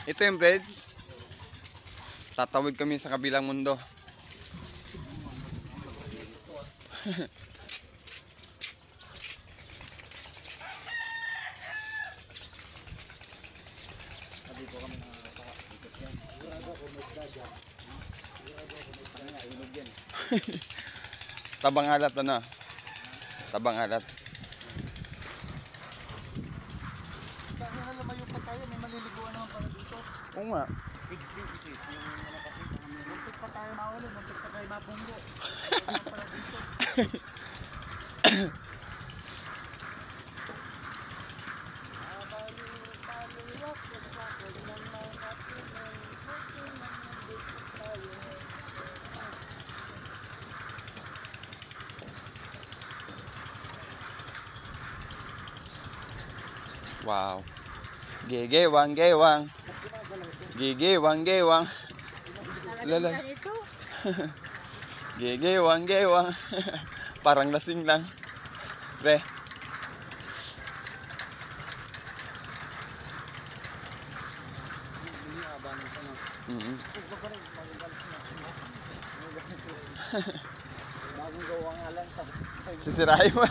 Ito yung bridge. Tatawid kami sa kabilang mundo. Tabang alat ano? Tabang alat. Kaya lumayo pa tayo, may maliliguan naman pala dito. Oo nga. Muntik pa tayo maulog, muntik pa tayo mapunggo. Pala dito. Wow. Gigewang, gewang. Gigewang, gewang. Lala. Gigewang, gewang. Parang lasing lang. Pre. Bagong gawa nga lang. Sisirain mo.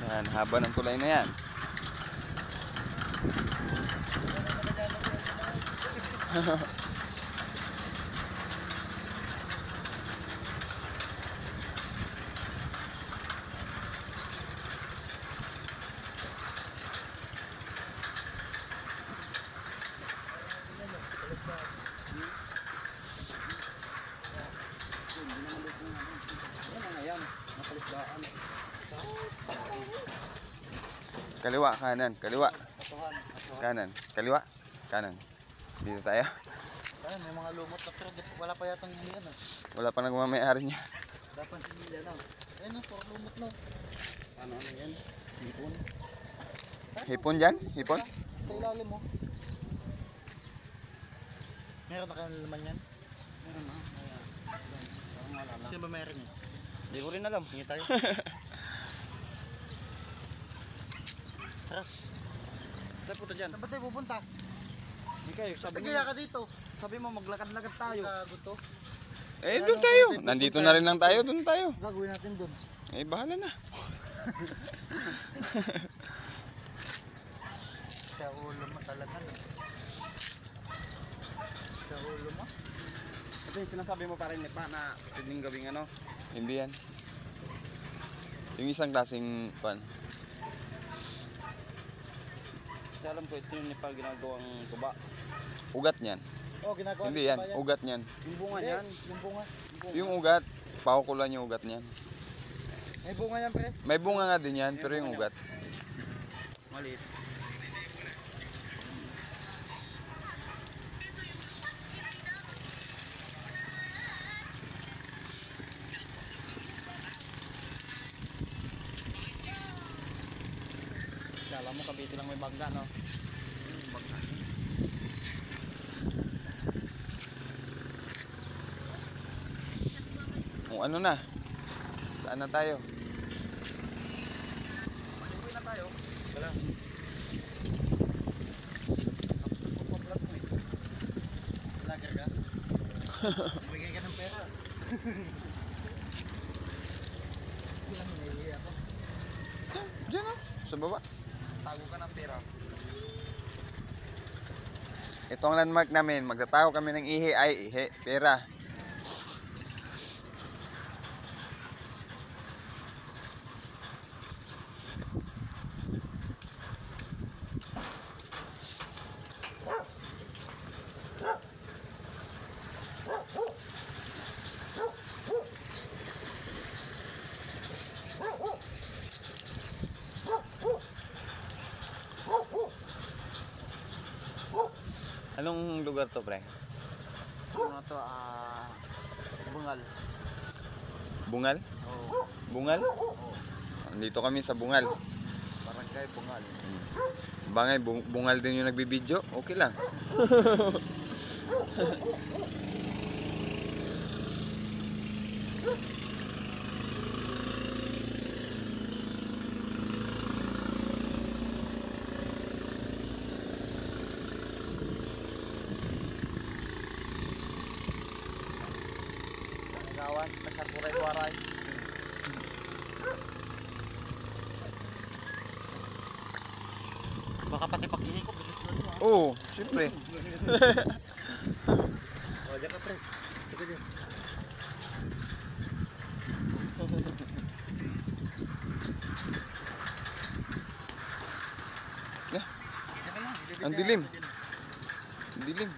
Yan, haba ng tulay na yan. Kaliwa, kanan, kaliwa. Kanan, kaliwa, kanan. Dito tayo. Ayun, may mga lumot na pero wala pa yatang yan. Wala pa nagmamayari niya. Dapat hindi yan. Ayun, puro lumot na. Ano yan? Hipon. Hipon dyan? Hipon? Sa ilalim mo. Meron na kayong laman yan? Meron na. Sino ba meron yan? Hindi ko rin alam. Hingi tayo. Tara. Saan punta dyan? Saan ba tayo pupunta? Hindi kayo. Sabi ka dito. Sabi mo maglakad-lakad tayo. Gusto. Eh, doon tayo. Nandito na rin lang tayo. Doon tayo. Gagawin natin doon. Eh, bahala na. Sa ulo mo talaga. Sa ulo mo? Ito yung sinasabi mo pa rin pa na pwedeng gawing ano? Hindi yan. Yung isang klaseng pan. Kasi alam ko ito yung Nepal ginagawang tuba. Ugat niyan. Oh, ginagawa. Hindi yan. Ugat niyan. Yung bunga niyan. Yung bunga. Yung ugat. Pakukulan yung ugat niyan. May bunga yan, pre. May bunga nga din yan, pero yung ugat. Maliit. Kala mo Cavite lang may bangga, no? Bangga. Kung ano na. Saan na tayo? Uwi na tayo. Wala. Lager ka? Bigay ka ng pera. Ilang hinihingi ako. Diyan na. Sa baba. Tago ka ng pera. Ito ang landmark namin. Magtatago kami ng ihi. Ay, ihi. Pera. Anong lugar to, pre? Ano to, bungal. Bungal? Oo. Bungal? Oo. Nandito kami sa Bungal. Barangay Bungal. Bangay, bungal din yung nagbibideo. Okay lang. Gawan, pasar Waray. Baka pati paghihikop, bilis mo. Oo, syempre. O, diyan ka, pre. Sige, diyan. Ang dilim. Ang dilim.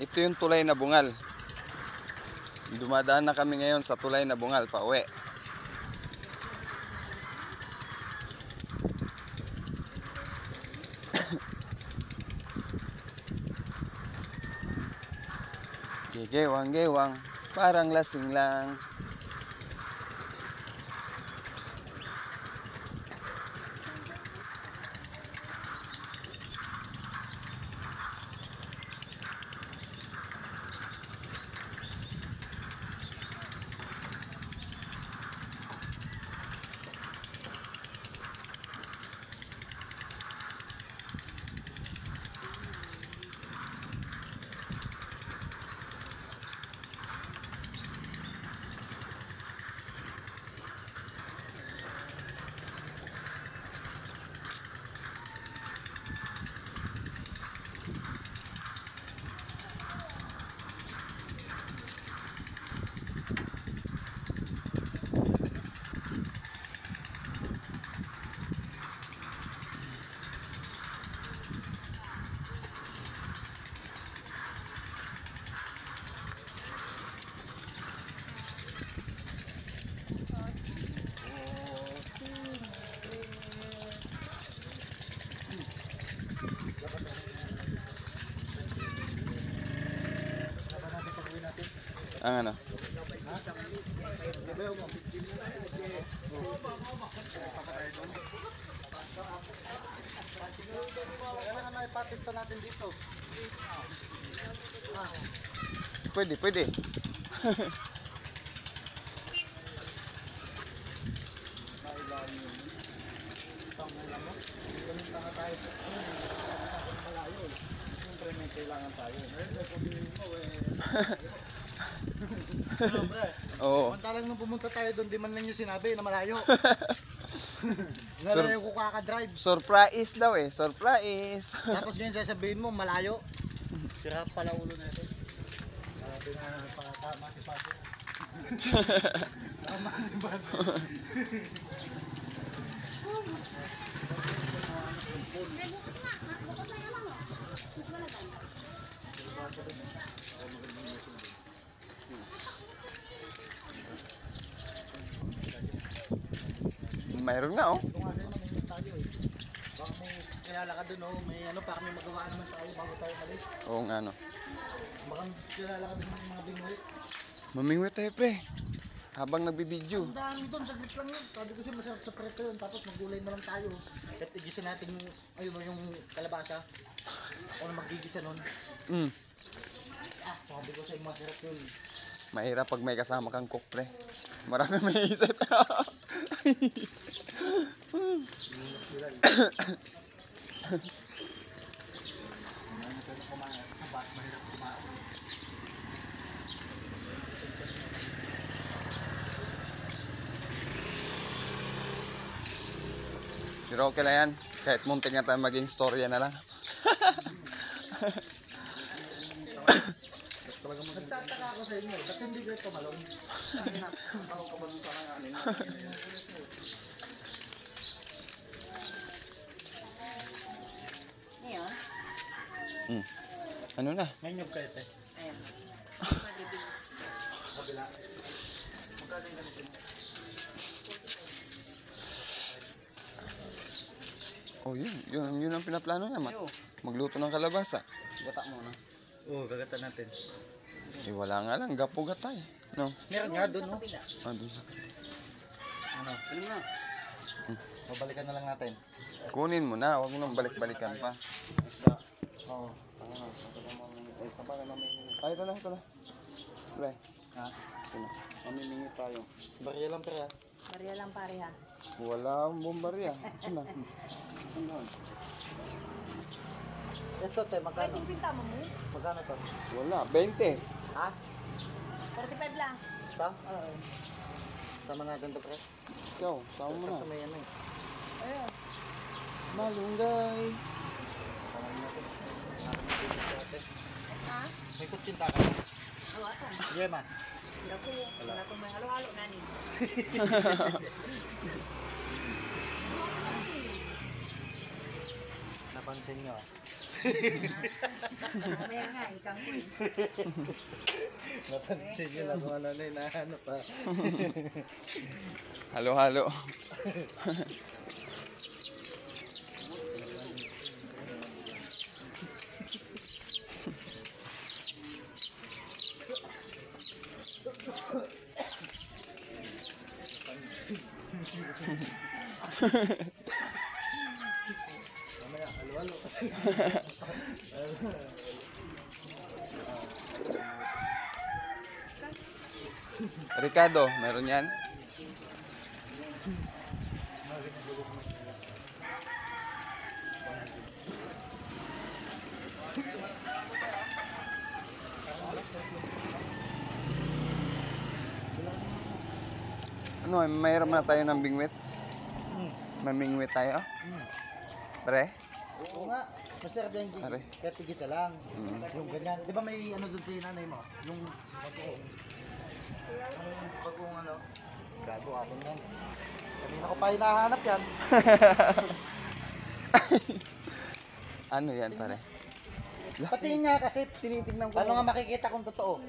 Ito yung tulay na bungal. Dumadaan na kami ngayon sa tulay na bungal pa uwi. Gewang-gewang, parang lasing lang. Ang ano? Kailangan na ipatid sa natin dito. Pwede, pwede. Oo. Samantalang nung pumunta tayo doon, di man lang yung sinabi na malayo. Ngayon ko kakadrive. Surprise daw eh, surprise. Tapos ngayon sasabihin mo, malayo. Sira pala ulo na ito. Sabi na, tama si Paco. Tama si Paco. Mayroon nga oh. Ito nga sa'yo, mamingin tayo eh. Baka may kilala ka dun oh, may ano pa kami magawa naman tayo bago tayo malis. Oo nga no. Baka kilala ka dun ng mga bingwit. Mamingwi tayo pre. Habang nagbibideo. Ang dami doon, saglit lang yun. Sabi ko siya masarap sa preto yun, tapos maggulay na lang tayo. Kahit igisa natin yung, ayun yung kalabasa. Ako na magigisa nun. Sabi ko sa'yo masarap yun. Mahirap pag may kasama kang cook pre. Marami may isip. Pero okay lang yan. Kahit muntik na tayo maging storya na lang. talagang maganda. Nagtataka ako sa inyo, ba't hindi kayo tumalong? Ako ka ba nung sangayanin? Ngayon? Ano na? May nyug kayo, te. Ayan. Kabila. Magkano yung ganito mo? Oh, yun ang pinaplano niya, Yo. magluto ng kalabasa. Gata mo na. Oo, gagatan natin. Eh, wala nga lang, gapo gatay. No? Meron nga doon, no? Ah, doon sa... Ano? Ano na? Babalikan na lang natin. Kunin mo na, huwag mo nang balik-balikan pa. Isda. Oo. Ay, tapakan namin. Ay, ito na. Pre, Ha? ito na. Mamimingit tayo. Barya lang, pre, ha? Barya lang pare ha. Wala akong bombarya. Ito na. Ito, te, magkano? Pwedeng pinta mo mo? Magkano ito? Wala, 20. Ha? 45 lang. Ito? Oo. Sama natin ito, pre. Ikaw, sama mo na. Kasi may ano eh. Ayun. Malunggay. Ha? May kutsinta ka. Oo, ato. Yema. Wala ko may halo-halo na ni. Napansin nyo, ah. Mamaya nga, ikang ko eh. Napansin nyo lang kung ano na hinahanap, ha? Halo-halo. Mamaya, halo-halo. Ricardo, meron yan? Ano, mayroon na tayo ng bingwit? May bingwit tayo? Pre? Oo nga. Masarap yan, G. Are. Kaya tigisa lang. Yung ganyan. Di ba may ano doon si nanay mo? Yung bagoong. Ano yung bagoong ano? Gago ako yan. Kanina ko pa hinahanap yan. Ano yan, pare? Patingin nga kasi tinitingnan ko. Ano nga makikita kung totoo?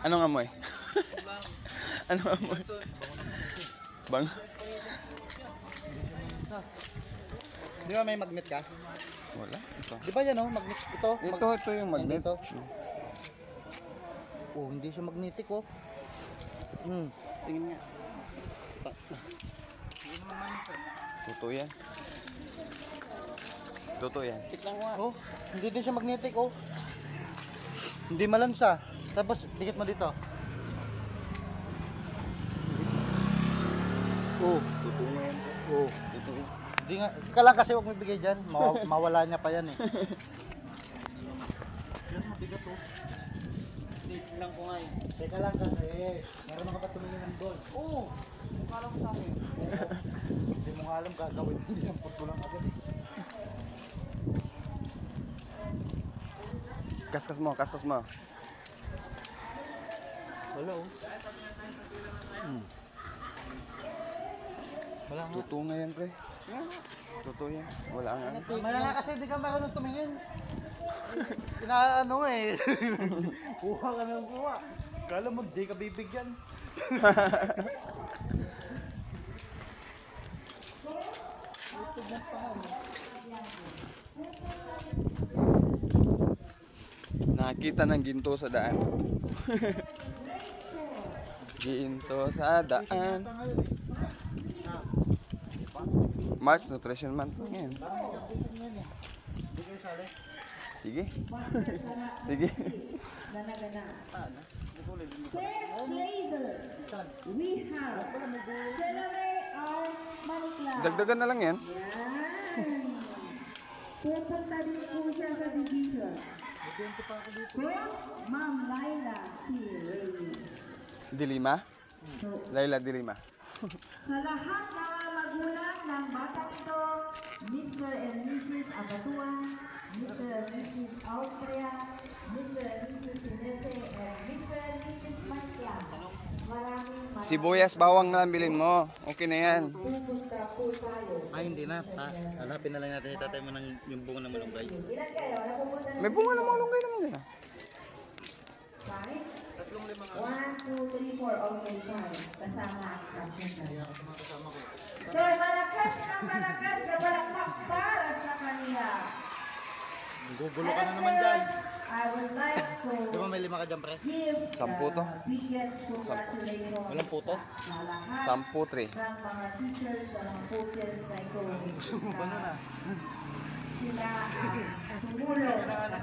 Anong amoy? Anong amoy? Bang? Di ba may magnet ka? Wala. Ito. Di ba yan oh, magnet ito? Ito yung magnet. Ito. Oh, hindi siya magnetic oh. Tingin nga. Totoo yan. Totoo yan. Tiklang mo nga. Oh, hindi din siya magnetic oh. Hindi malansa. Tapos dikit mo dito. Oh, Totoo yan. oh. Totoo yan. Hindi nga, ka lang kasi huwag mo ibigay dyan. Mawala niya pa yan eh. Yan, mabigat oh. Tiklang ko nga eh. Teka lang kasi, meron ka pa tumingin ng doon. Oo. Mukha lang sa akin. Hindi mo nga alam gagawin. Hindi ang puto lang agad eh. Kaskas mo, kaskas mo. Wala oh. Wala nga. Totoo nga yan, pre. Totoo yan. Wala nga. Maya nga kasi hindi ka marunong tumingin. Inaano eh. Kuha ka ng kuha. Kala mo di ka bibigyan. Nakita ng ginto sa daan. Ginto sa daan. March Nutrition Month ngayon. Hindi kayo sali. Sige. Sige. We have celebrate our money club. Dagdagan na lang yan. Pupunta din po siya sa division. From Ma'am Laila P. Reyes. Dilima? Laila Dilima. Sa lahat ng mga magulang ng batang ito, Mr. and Mrs. Abatuan, Mr. and Mrs. Austria, Mr. and Mrs. Inete, and Mr. and Mrs. Matya. Maraming Sibuyas, bawang na lang bilhin mo. Okay na yan. pupunta po tayo. Ay, hindi na. Hanapin na lang natin si tatay mo ng yung bunga ng malunggay. Ilan kayo? Napupunta na May bunga na malunggay naman dyan. 5? 1, 2, 3, 4. Okay, 5. Kasama ang caption na. So, malakas na balakpak para sa kanila. Gugulo ka na naman dyan. I would like to Di ba may 5 ka dyan, pre? give Sampu to. the biggest congratulations Walang puto? sa lahat 10-3. ng mga teachers, sa mga coaches na ito. Sila ang tumulong sa